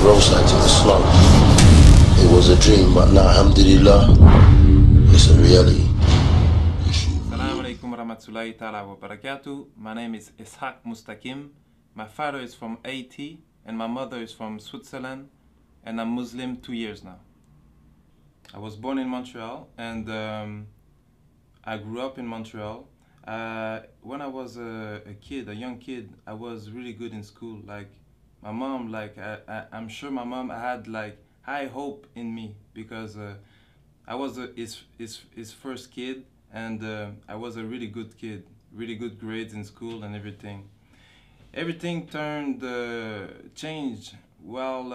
converse to Islam. It was a dream, but now, alhamdulillah, it's a reality. Assalamu alaikum warahmatullahi ta'ala wa barakatuh. My name is Ishaq Mustaqim. My father is from Haiti and my mother is from Switzerland, and I'm Muslim 2 years now. I was born in Montreal and I grew up in Montreal. When I was a young kid, I was really good in school. Like my mom, I'm sure my mom had like high hope in me because I was his first kid, and I was a really good kid, really good grades in school and everything. Everything changed while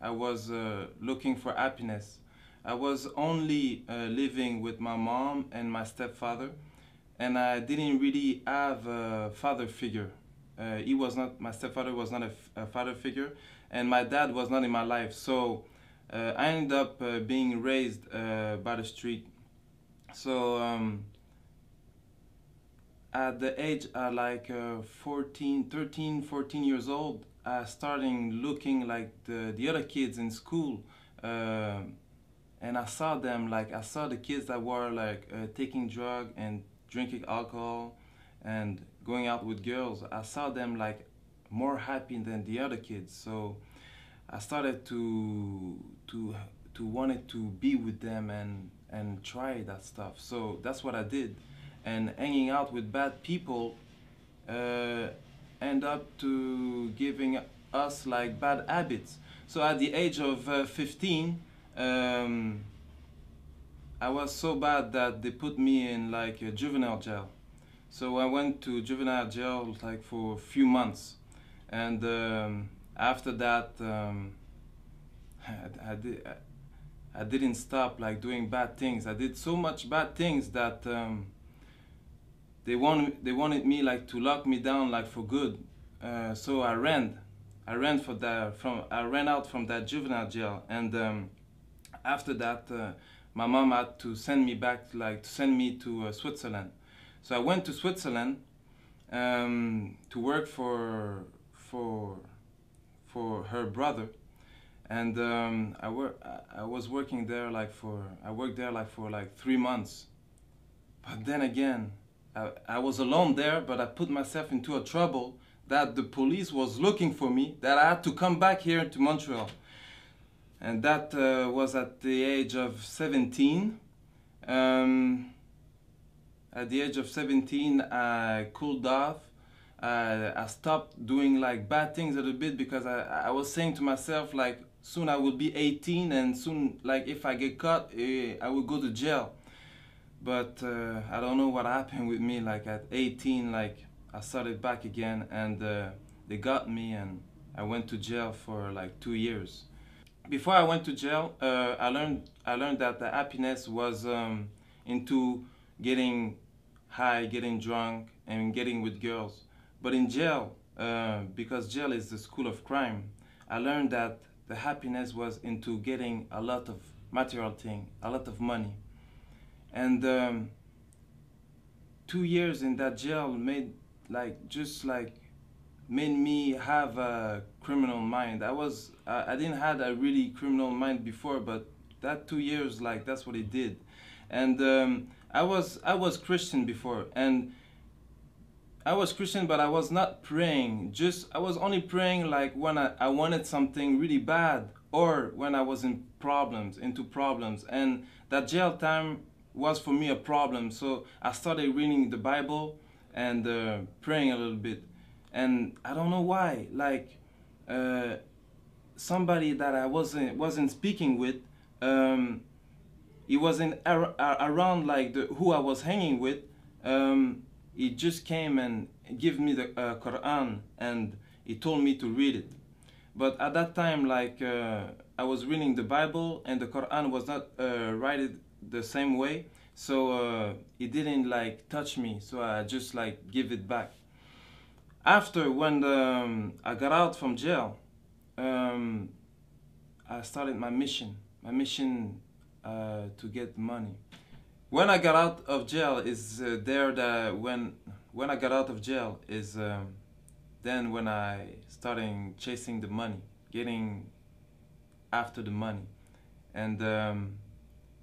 I was looking for happiness. I was only living with my mom and my stepfather, and I didn't really have a father figure. My stepfather was not a father figure, and my dad was not in my life. So I ended up being raised by the street. So at the age of like 13, 14 years old, I started looking like the other kids in school, and I saw them, like I saw the kids that were like taking drugs and drinking alcohol and going out with girls. I saw them like more happy than the other kids. So I started to wanted to be with them and try that stuff. So that's what I did. And hanging out with bad people end up to giving us like bad habits. So at the age of 15, I was so bad that they put me in like a juvenile jail. So I went to juvenile jail like for a few months, and after that I didn't stop like doing bad things. I did so much bad things that they wanted me like to lock me down like for good. So I ran out from that juvenile jail, and after that my mom had to send me back, like to send me to Switzerland. So I went to Switzerland to work for her brother, and I worked there like for 3 months. But then again, I was alone there, but I put myself into a trouble that the police was looking for me, that I had to come back here to Montreal. And that was at the age of 17. At the age of 17, I cooled off. I stopped doing like bad things a little bit because I was saying to myself like soon I will be 18, and soon like if I get caught, I will go to jail. But I don't know what happened with me. Like at 18, like I started back again, and they got me, and I went to jail for like 2 years. Before I went to jail, I learned that the happiness was into getting high, getting drunk, and getting with girls. But in jail, because jail is the school of crime, I learned that the happiness was into getting a lot of material thing, a lot of money. And 2 years in that jail made me have a criminal mind. I didn't have a really criminal mind before, but that 2 years, like that's what it did. And I was Christian before, and I was Christian, but I was not praying. I was only praying like when I wanted something really bad, or when I was into problems. And that jail time was for me a problem. So I started reading the Bible and praying a little bit. And I don't know why, like somebody that I wasn't speaking with, he wasn't around like who I was hanging with. He just came and gave me the Quran, and he told me to read it. But at that time, like I was reading the Bible, and the Quran was not written the same way, so it didn't like touch me. So I just like give it back. After, when I got out from jail, I started my mission to get money. When I got out of jail when I got out of jail is then when I started chasing the money, getting after the money. And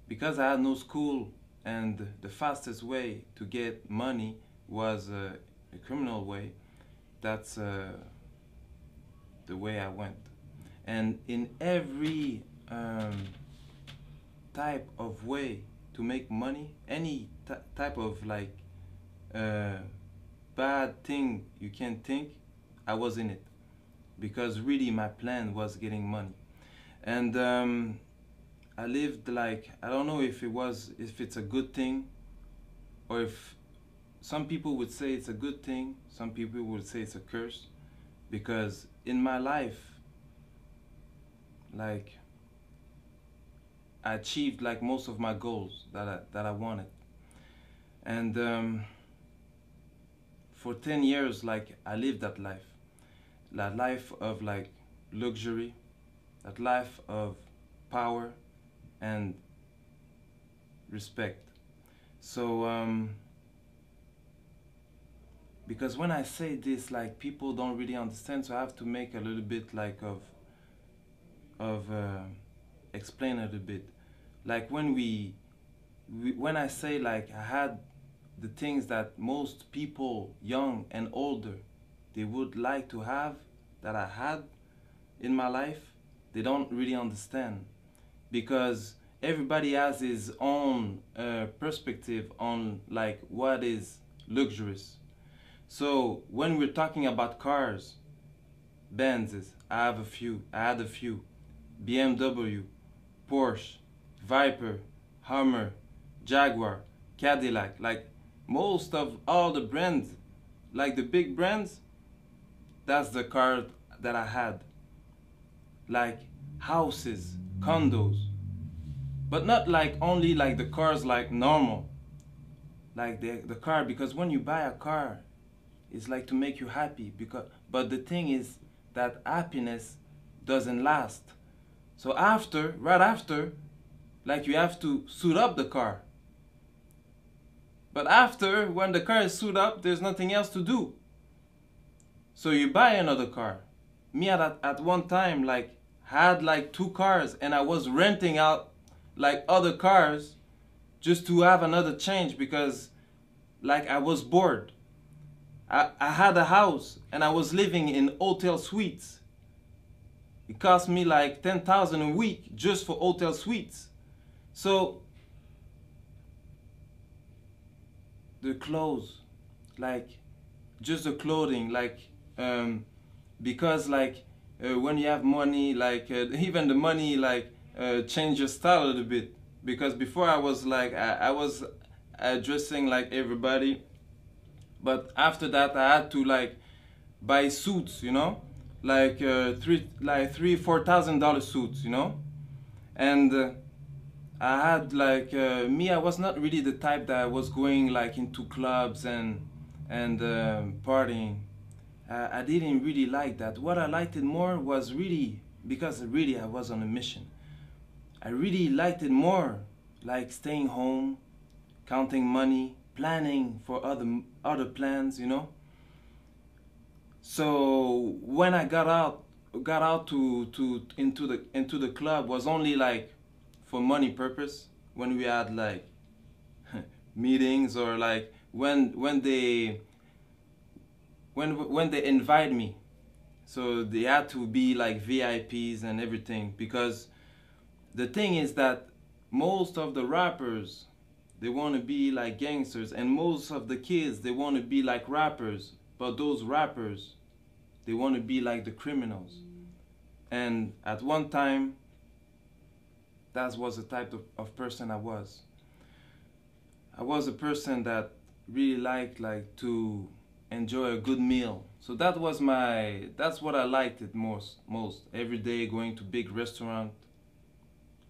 because I had no school and the fastest way to get money was a criminal way, that's the way I went. And in every type of way to make money, any type of like bad thing you can think, I was in it, because really my plan was getting money. And I lived like, I don't know if it's a good thing, or if some people would say it's a good thing, some people would say it's a curse, because in my life, like, I achieved like most of my goals that I wanted. And for 10 years, like, I lived that life of like luxury, that life of power and respect. So because when I say this, like, people don't really understand, so I have to make a little bit like of explain a little bit. Like when when I say like I had the things that most people, young and older, they would like to have, that I had in my life, they don't really understand, because everybody has his own perspective on like what is luxurious. So when we're talking about cars, Benzes, I had a few, BMW, Porsche, Viper, Hummer, Jaguar, Cadillac, like most of all the brands, like the big brands, that's the car that I had. Like houses, condos, but not like only like the cars like normal, like the car, because when you buy a car, it's like to make you happy, but the thing is that happiness doesn't last. So right after, like, you have to suit up the car. But after, when the car is suited up, there's nothing else to do. So you buy another car. Me at one time, like, had like 2 cars, and I was renting out like other cars just to have another change, because like I was bored. I had a house and I was living in hotel suites. It cost me like 10,000 a week just for hotel suites. So the clothes, like just the clothing, like because like when you have money, like even the money like change your style a little bit. Because before I was like I was dressing like everybody, but after that I had to like buy suits, you know, like $3,000-4,000 suits, you know. And I had like me, I was not really the type that was going like into clubs and partying. I didn't really like that. What I liked it more was really, because really I was on a mission, I really liked it more like staying home, counting money, planning for other plans, you know. So when I got out into the club, was only like for money purpose. When we had like meetings, or like when they invite me, so they had to be like VIPs and everything. Because the thing is that most of the rappers, they want to be like gangsters, and most of the kids, they want to be like rappers, but those rappers, they want to be like the criminals. And at one time, that was the type of person I was. I was a person that really liked like to enjoy a good meal. So that's what I liked it most. Every day going to big restaurant,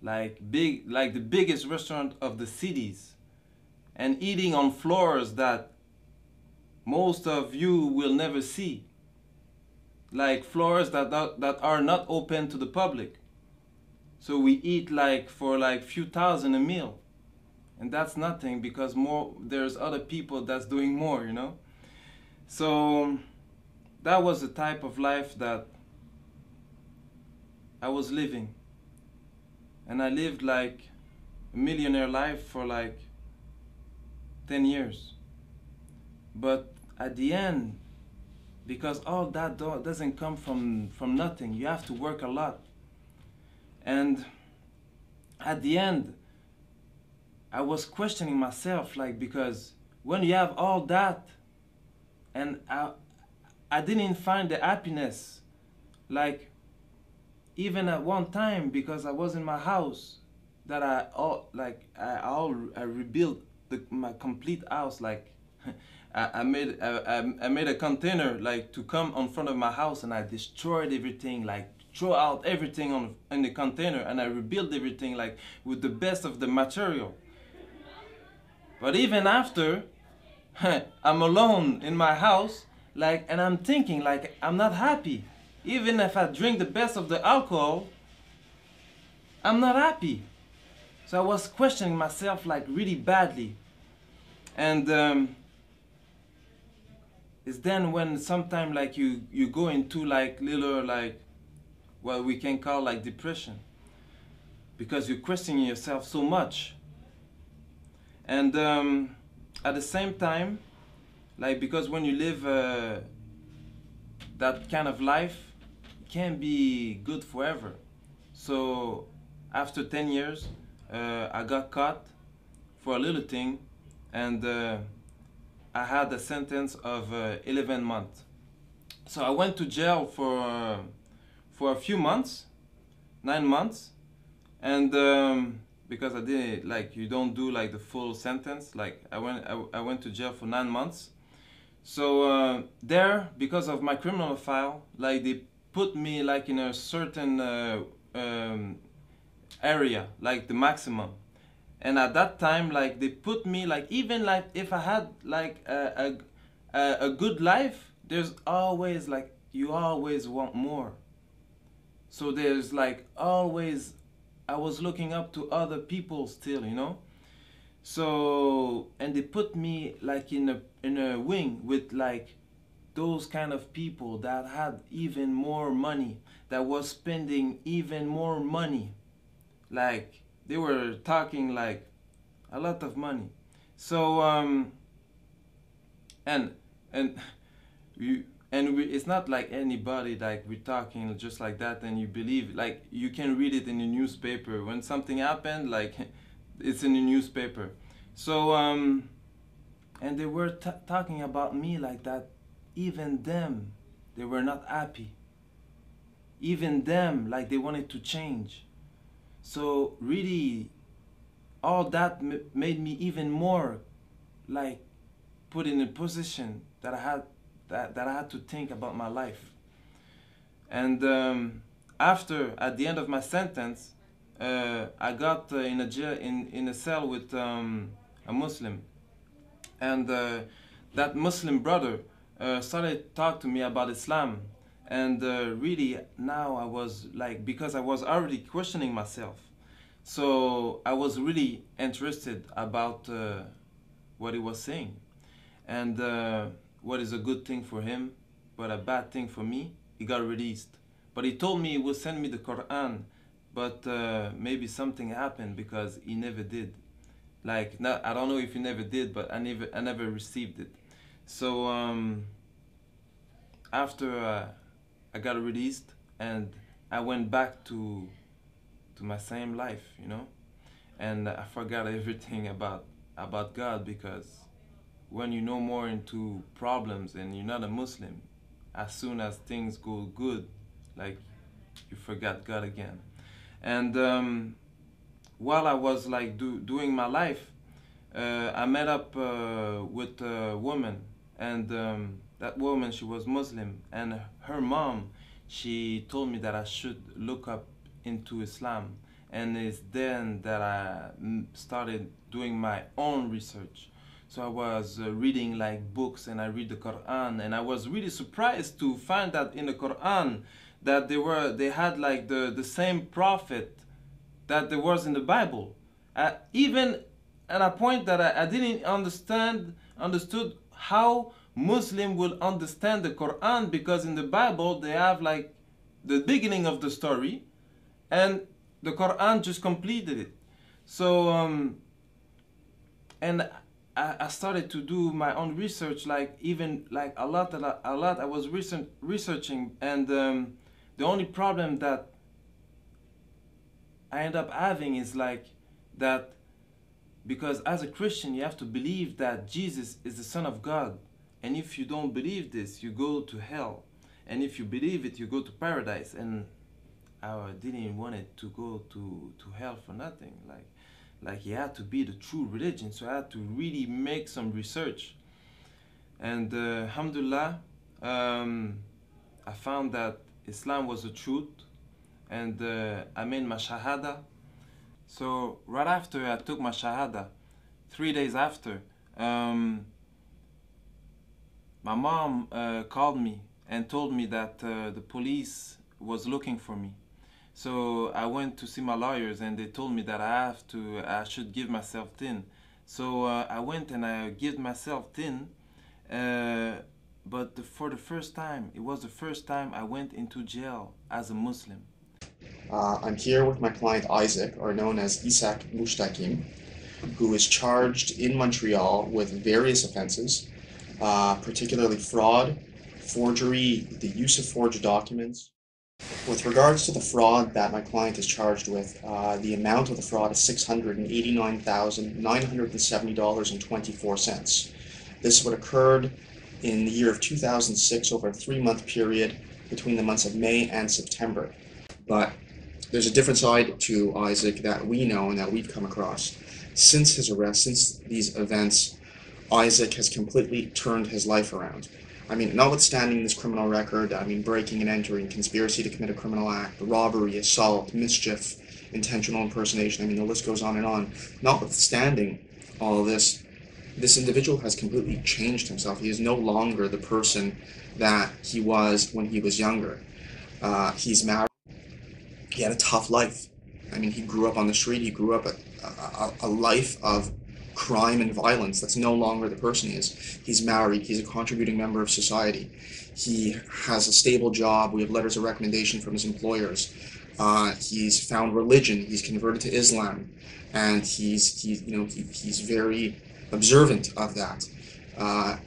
like the biggest restaurant of the cities, and eating on floors that most of you will never see. Like floors that are not open to the public. So we eat like for like few thousand a meal. And that's nothing, because there's other people that's doing more, you know. So that was the type of life that I was living. And I lived like a millionaire life for like 10 years. But at the end, because all that doesn't come from nothing, you have to work a lot. And at the end, I was questioning myself, like, because when you have all that, and I didn't find the happiness, like, even at one time, because I was in my house, that I rebuilt my complete house, like, I made a container, like, to come in front of my house, and I destroyed everything, like, throw out everything in the container, and I rebuilt everything, like, with the best of the material. But even after, I'm alone in my house, like, and I'm thinking, like, I'm not happy. Even if I drink the best of the alcohol, I'm not happy. So I was questioning myself, like, really badly. And it's then when sometime, like, you go into, like, little, like, what we can call, like, depression, because you're questioning yourself so much. And at the same time, like, because when you live that kind of life, it can't be good forever. So after 10 years, I got caught for a little thing, and I had a sentence of 11 months. So I went to jail for a few months, 9 months, and because I did, like, you don't do, like, the full sentence, like, I went to jail for 9 months. So there, because of my criminal file, like, they put me, like, in a certain area, like the maximum. And at that time, like, they put me, like, even, like, if I had, like, a good life, there's always, like, you always want more. So there's, like, always, I was looking up to other people still, you know. So, and they put me, like, in a wing with, like, those kind of people that had even more money, that was spending even more money. Like, they were talking, like, a lot of money. So it's not like anybody, like, we're talking just like that and you believe, like, you can read it in the newspaper when something happened, like, it's in the newspaper. So and they were talking about me like that. Even them, they were not happy. Even them, like, they wanted to change. So really, all that made me even more, like, put in a position that I had that I had to think about my life. And after, at the end of my sentence, I got in a jail, in a cell with a Muslim, and that Muslim brother started to talk to me about Islam. And really, now I was, like, because I was already questioning myself, so I was really interested about what he was saying, and what is a good thing for him, but a bad thing for me. He got released, but he told me he would send me the Quran, but maybe something happened, because he never did. Like, I don't know if he never did, but I never received it. So after I got released, and I went back to my same life, you know, and I forgot everything about God, because when you know more into problems and you're not a Muslim, as soon as things go good, like, you forgot God again. And while I was, like, doing my life, I met up with a woman, and that woman, she was Muslim, and her mom, she told me that I should look up into Islam. And it's then that I started doing my own research. So I was reading, like, books, and I read the Quran, and I was really surprised to find that in the Quran that they had, like, the same prophet that there was in the Bible. Even at a point that I didn't understood how Muslim will understand the Quran, because in the Bible they have, like, the beginning of the story, and the Quran just completed it. So and I started to do my own research, like even like a lot. I was researching, and the only problem that I end up having is like that, because as a Christian you have to believe that Jesus is the Son of God, and if you don't believe this, you go to hell, and if you believe it, you go to paradise. And I didn't want it to go to hell for nothing. Like it had to be the true religion, so I had to really make some research. And alhamdulillah, I found that Islam was the truth, and I made my shahada. So right after I took my shahada, 3 days after, my mom called me and told me that the police was looking for me. So I went to see my lawyers, and they told me that I should give myself tin. So I went and I gave myself tin, but for the first time, it was the first time I went into jail as a Muslim. I'm here with my client Isaac, or known as Ishaq Mustaqim, who is charged in Montreal with various offenses, particularly fraud, forgery, the use of forged documents. With regards to the fraud that my client is charged with, the amount of the fraud is $689,970.24. This would have occurred in the year of 2006 over a 3-month period between the months of May and September. But there's a different side to Isaac that we know and that we've come across. Since his arrest, since these events, Isaac has completely turned his life around. I mean, notwithstanding this criminal record, I mean, breaking and entering, conspiracy to commit a criminal act, robbery, assault, mischief, intentional impersonation, I mean, the list goes on and on. Notwithstanding all of this, this individual has completely changed himself. He is no longer the person that he was when he was younger. He's married. He had a tough life. I mean, he grew up on the street. He grew up a life of crime and violence. That's no longer the person he is. He's married. He's a contributing member of society. He has a stable job. We have letters of recommendation from his employers. He's found religion. He's converted to Islam, and he's very observant of that.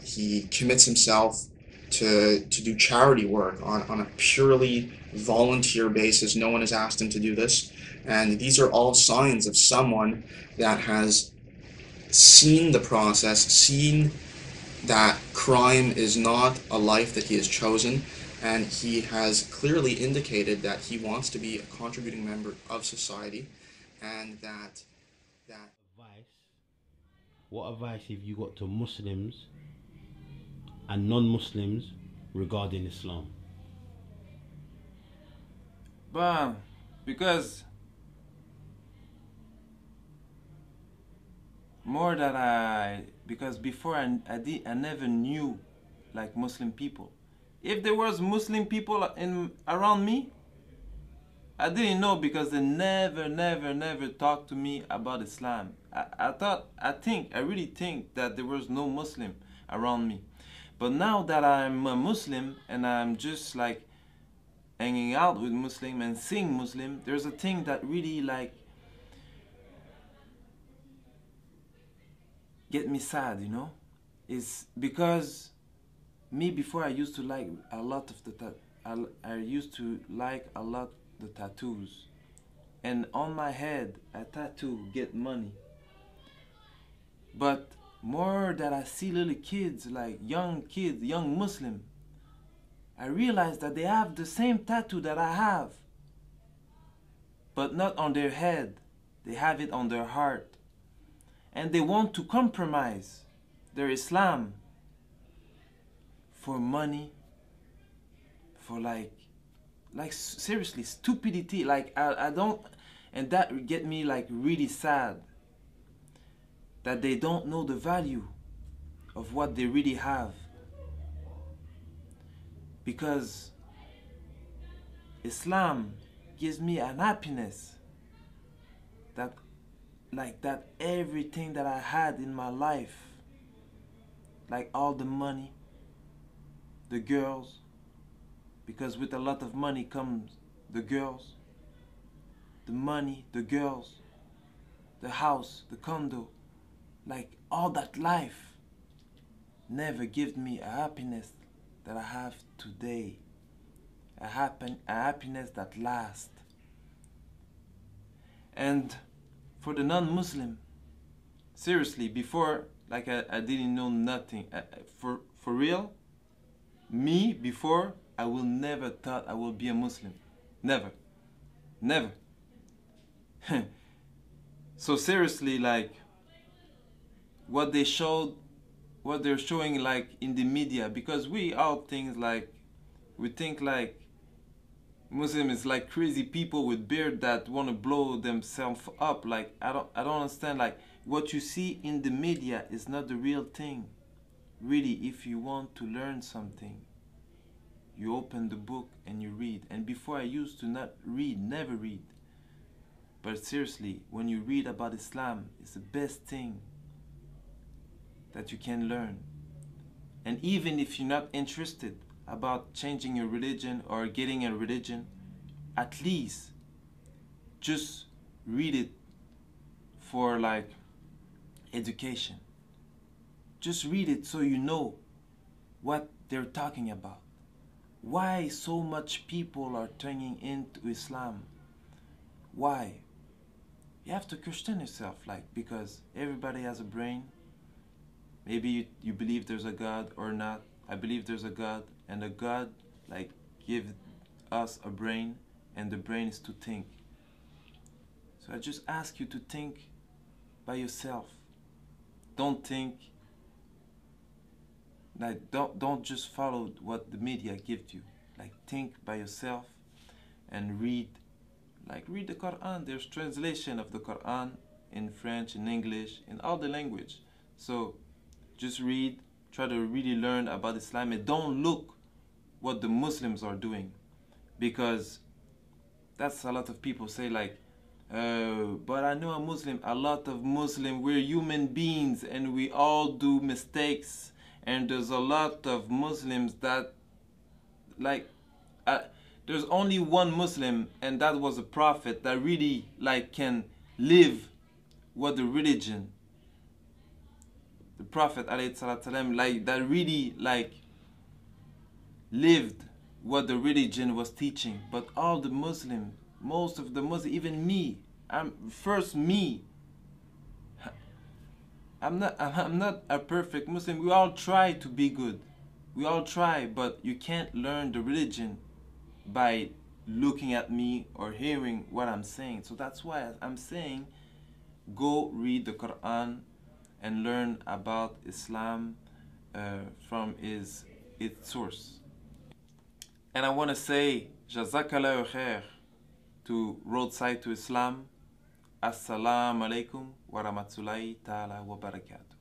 He commits himself to do charity work on a purely volunteer basis. No one has asked him to do this, and these are all signs of someone that has seen the process, seen that crime is not a life that he has chosen, and he has clearly indicated that he wants to be a contributing member of society, and that what advice have you got to Muslims and non-Muslims regarding Islam? But because before I never knew like Muslim people. If there was Muslim people around me, I didn't know, because they never talked to me about Islam. I really think that there was no Muslim around me. But now that I'm a Muslim and I'm just like hanging out with Muslim and seeing Muslim, there's a thing that really like get me sad, you know? Is because me, before I used to like a lot of I used to like a lot the tattoos, and on my head a tattoo get money. But more that I see little kids, like young Muslim, I realize that they have the same tattoo that I have, but not on their head. They have it on their heart, and they want to compromise their Islam for money, for like seriously stupidity. Like I don't, and that get me like really sad, that they don't know the value of what they really have. Because Islam gives me an happiness that everything that I had in my life, like all the money, the girls, because with a lot of money comes the girls, the money, the girls, the house, the condo, like all that life never give me a happiness that I have today. A happiness that lasts. And for the non-Muslim, seriously, before, like I didn't know nothing. For real, me, before, I will never thought I will be a Muslim. Never. Never. So seriously, like, what they're showing, like, in the media, because we all think like Muslim is like crazy people with beard that want to blow themselves up. Like, I don't understand. Like, what you see in the media is not the real thing. Really, if you want to learn something, you open the book and you read. And before, I used to not read, never read. But seriously, when you read about Islam, it's the best thing that you can learn. And even if you're not interested about changing your religion or getting a religion, at least just read it for like education. Just read it so you know what they're talking about. Why so much people are turning into Islam? Why? You have to question yourself, like, because everybody has a brain. Maybe you believe there's a God or not. I believe there's a God, and a God like give us a brain, and the brain is to think. So I just ask you to think by yourself. Don't think like don't just follow what the media gives you. Like, think by yourself and read. Like, read the Quran. There's translation of the Quran in French, in English, in all the language. So just read, try to really learn about Islam, and don't look what the Muslims are doing, because that's a lot of people say, like, but I know a Muslim. A lot of Muslims, we're human beings and we all do mistakes, and there's a lot of Muslims that, like, there's only one Muslim, and that was a prophet that really like can live what the religion, the Prophet ﷺ, like, that really like lived what the religion was teaching. But all the Muslims, most of the Muslims, even me, I'm not a perfect Muslim. We all try to be good. We all try, but you can't learn the religion by looking at me or hearing what I'm saying. So that's why I'm saying, go read the Quran and learn about Islam from its source. And I want to say Jazakallahu khair to Roadside to Islam. Assalamu alaikum wa rahmatullahi ta'ala wa barakatuh.